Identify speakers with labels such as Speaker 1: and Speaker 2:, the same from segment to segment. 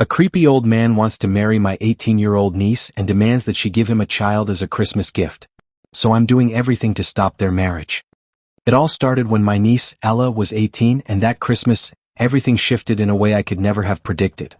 Speaker 1: A creepy old man wants to marry my 18-year-old niece and demands that she give him a child as a Christmas gift. So I'm doing everything to stop their marriage. It all started when my niece, Ella, was 18, and that Christmas, everything shifted in a way I could never have predicted.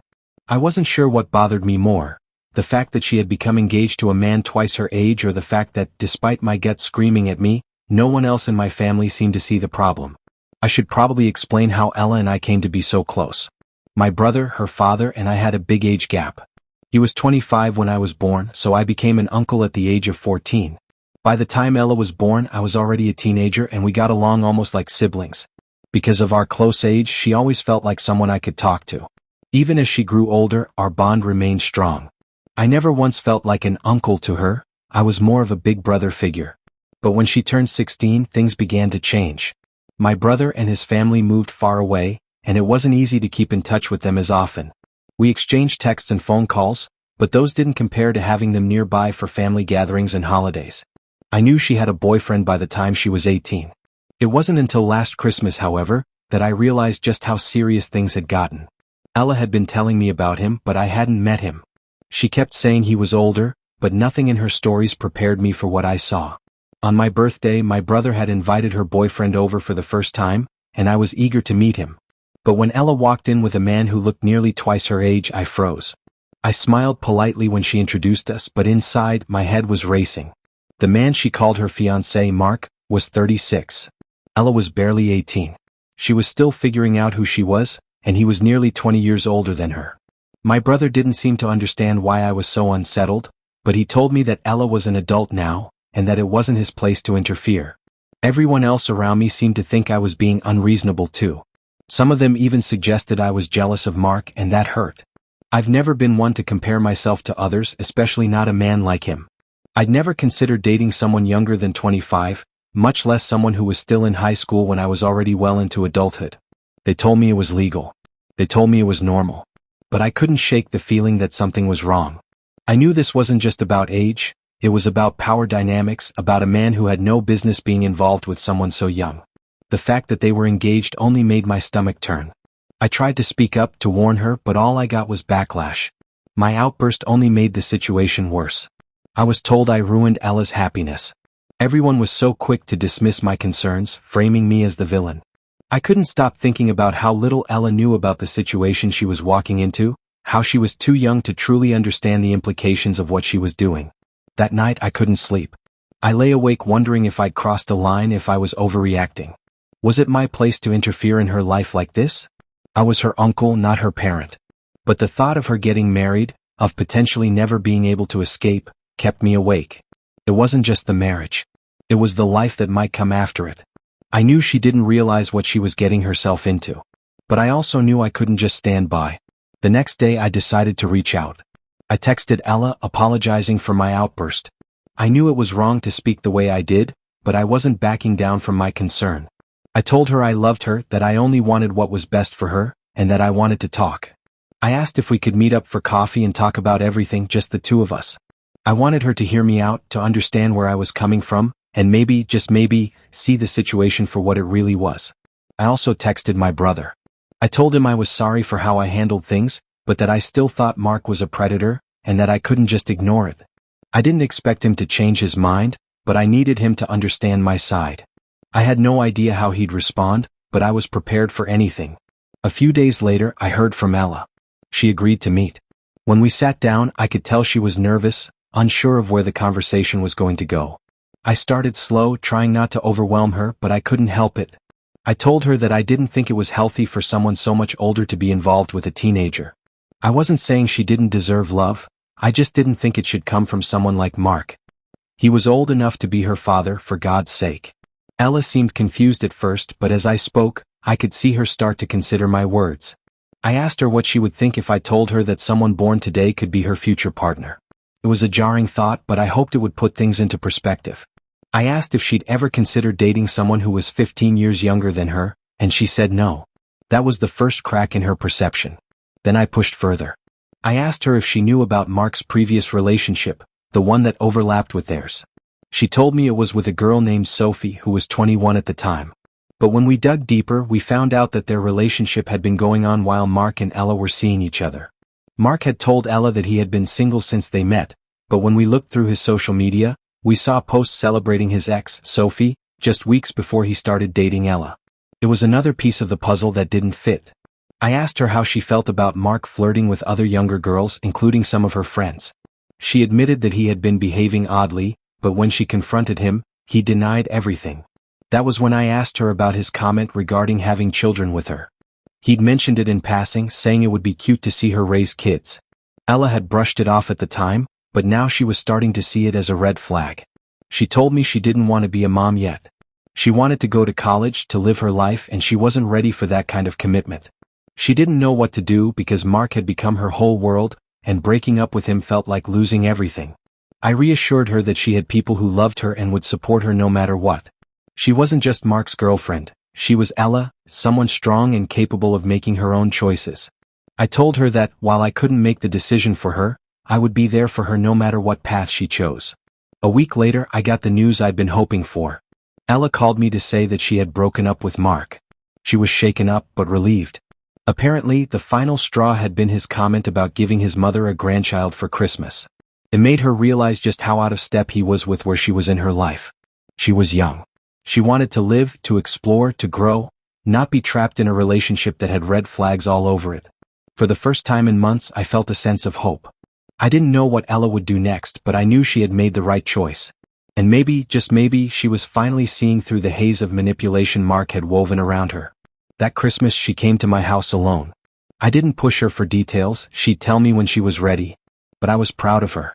Speaker 1: I wasn't sure what bothered me more, the fact that she had become engaged to a man twice her age, or the fact that, despite my gut screaming at me, no one else in my family seemed to see the problem. I should probably explain how Ella and I came to be so close. My brother, her father, and I had a big age gap. He was 25 when I was born, so I became an uncle at the age of 14. By the time Ella was born, I was already a teenager, and we got along almost like siblings. Because of our close age, she always felt like someone I could talk to. Even as she grew older, our bond remained strong. I never once felt like an uncle to her. I was more of a big brother figure. But when she turned 16, things began to change. My brother and his family moved far away, and it wasn't easy to keep in touch with them as often. We exchanged texts and phone calls, but those didn't compare to having them nearby for family gatherings and holidays. I knew she had a boyfriend by the time she was 18. It wasn't until last Christmas, however, that I realized just how serious things had gotten. Ella had been telling me about him, but I hadn't met him. She kept saying he was older, but nothing in her stories prepared me for what I saw. On my birthday, my brother had invited her boyfriend over for the first time, and I was eager to meet him. But when Ella walked in with a man who looked nearly twice her age, I froze. I smiled politely when she introduced us, but inside, my head was racing. The man she called her fiancé, Mark, was 36. Ella was barely 18. She was still figuring out who she was, and he was nearly 20 years older than her. My brother didn't seem to understand why I was so unsettled, but he told me that Ella was an adult now, and that it wasn't his place to interfere. Everyone else around me seemed to think I was being unreasonable too. Some of them even suggested I was jealous of Mark, and that hurt. I've never been one to compare myself to others, especially not a man like him. I'd never considered dating someone younger than 25, much less someone who was still in high school when I was already well into adulthood. They told me it was legal. They told me it was normal. But I couldn't shake the feeling that something was wrong. I knew this wasn't just about age, it was about power dynamics, about a man who had no business being involved with someone so young. The fact that they were engaged only made my stomach turn. I tried to speak up, to warn her, but all I got was backlash. My outburst only made the situation worse. I was told I ruined Ella's happiness. Everyone was so quick to dismiss my concerns, framing me as the villain. I couldn't stop thinking about how little Ella knew about the situation she was walking into, how she was too young to truly understand the implications of what she was doing. That night I couldn't sleep. I lay awake wondering if I'd crossed a line, if I was overreacting. Was it my place to interfere in her life like this? I was her uncle, not her parent. But the thought of her getting married, of potentially never being able to escape, kept me awake. It wasn't just the marriage. It was the life that might come after it. I knew she didn't realize what she was getting herself into. But I also knew I couldn't just stand by. The next day I decided to reach out. I texted Ella, apologizing for my outburst. I knew it was wrong to speak the way I did, but I wasn't backing down from my concern. I told her I loved her, that I only wanted what was best for her, and that I wanted to talk. I asked if we could meet up for coffee and talk about everything, just the two of us. I wanted her to hear me out, to understand where I was coming from, and maybe, just maybe, see the situation for what it really was. I also texted my brother. I told him I was sorry for how I handled things, but that I still thought Mark was a predator, and that I couldn't just ignore it. I didn't expect him to change his mind, but I needed him to understand my side. I had no idea how he'd respond, but I was prepared for anything. A few days later, I heard from Ella. She agreed to meet. When we sat down, I could tell she was nervous, unsure of where the conversation was going to go. I started slow, trying not to overwhelm her, but I couldn't help it. I told her that I didn't think it was healthy for someone so much older to be involved with a teenager. I wasn't saying she didn't deserve love, I just didn't think it should come from someone like Mark. He was old enough to be her father, for God's sake. Ella seemed confused at first, but as I spoke, I could see her start to consider my words. I asked her what she would think if I told her that someone born today could be her future partner. It was a jarring thought, but I hoped it would put things into perspective. I asked if she'd ever considered dating someone who was 15 years younger than her, and she said no. That was the first crack in her perception. Then I pushed further. I asked her if she knew about Mark's previous relationship, the one that overlapped with theirs. She told me it was with a girl named Sophie who was 21 at the time. But when we dug deeper, we found out that their relationship had been going on while Mark and Ella were seeing each other. Mark had told Ella that he had been single since they met, but when we looked through his social media, we saw a post celebrating his ex, Sophie, just weeks before he started dating Ella. It was another piece of the puzzle that didn't fit. I asked her how she felt about Mark flirting with other younger girls, including some of her friends. She admitted that he had been behaving oddly, but when she confronted him, he denied everything. That was when I asked her about his comment regarding having children with her. He'd mentioned it in passing, saying it would be cute to see her raise kids. Ella had brushed it off at the time, but now she was starting to see it as a red flag. She told me she didn't want to be a mom yet. She wanted to go to college to live her life, and she wasn't ready for that kind of commitment. She didn't know what to do because Mark had become her whole world, and breaking up with him felt like losing everything. I reassured her that she had people who loved her and would support her no matter what. She wasn't just Mark's girlfriend, she was Ella, someone strong and capable of making her own choices. I told her that, while I couldn't make the decision for her, I would be there for her no matter what path she chose. A week later, I got the news I'd been hoping for. Ella called me to say that she had broken up with Mark. She was shaken up but relieved. Apparently, the final straw had been his comment about giving his mother a grandchild for Christmas. It made her realize just how out of step he was with where she was in her life. She was young. She wanted to live, to explore, to grow, not be trapped in a relationship that had red flags all over it. For the first time in months, I felt a sense of hope. I didn't know what Ella would do next, but I knew she had made the right choice. And maybe, just maybe, she was finally seeing through the haze of manipulation Mark had woven around her. That Christmas, she came to my house alone. I didn't push her for details, she'd tell me when she was ready. But I was proud of her.